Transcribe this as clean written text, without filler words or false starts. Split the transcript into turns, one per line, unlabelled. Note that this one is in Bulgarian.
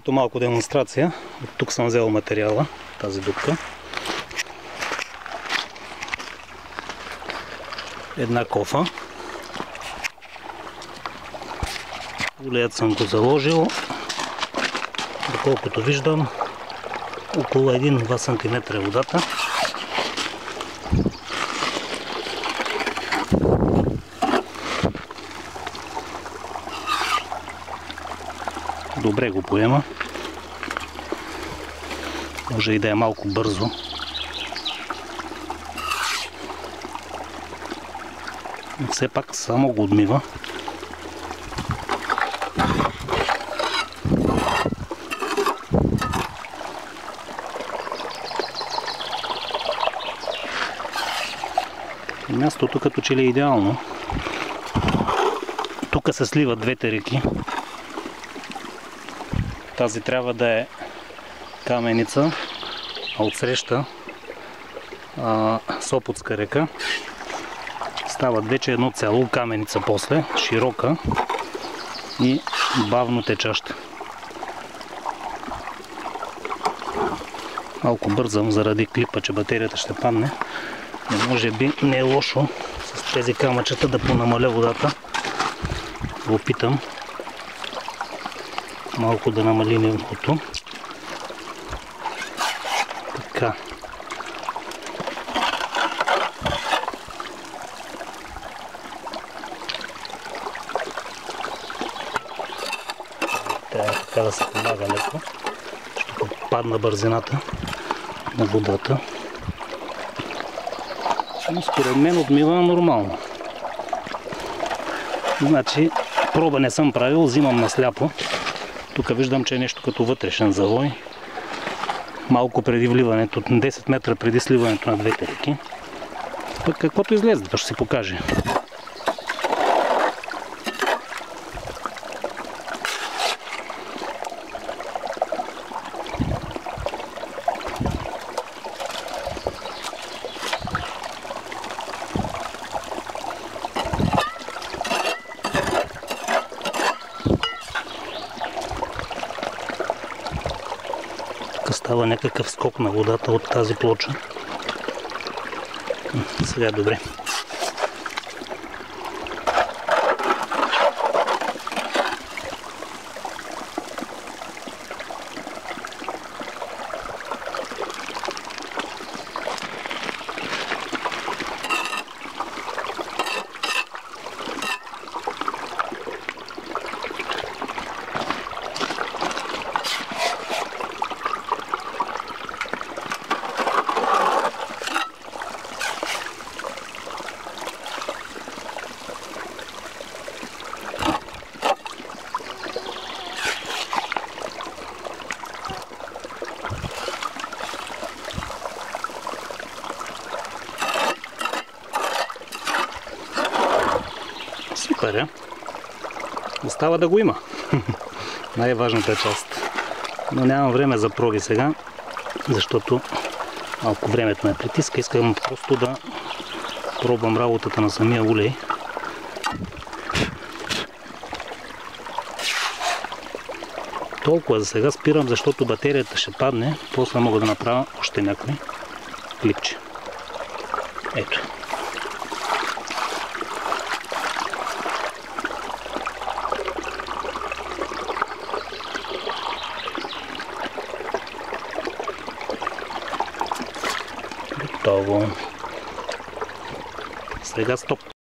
Малко демонстрация. От тук съм взел материала, тази дупка. Една кофа. Улеят съм го заложил. Доколкото виждам, около 1-2 см е водата. Добре го поема. Може и да е малко бързо. Но все пак само го отмива. Мястото като че ли е идеално. Тук се сливат двете реки. Тази трябва да е Каменица, а отсреща Сопотска река. Стават вече едно цяло Каменица после, широка и бавно течаща. Малко бързам заради клипа, че батерията ще падне. Но може би не е лошо с тези камъчета да понамаля водата. Опитам малко да намали нивото. Така. Трябва така да се помага леко, защото падна бързината на водата. Но според мен отмива нормално. Значи, проба не съм правил, взимам на сляпо. Тук виждам, че е нещо като вътрешен завой. Малко преди вливането, 10 метра преди сливането на двете реки. Пък каквото излезе, то ще се покаже. Става някакъв скок на водата от тази плоча. Сега добре. Супер е. Остава да го има. Най-важната част. Но нямам време за проби сега, защото малко времето ме притиска. Искам просто да пробвам работата на самия улей. Толкова за сега спирам, защото батерията ще падне. После мога да направя още някой клипче. Ето. Готово. Сега стоп.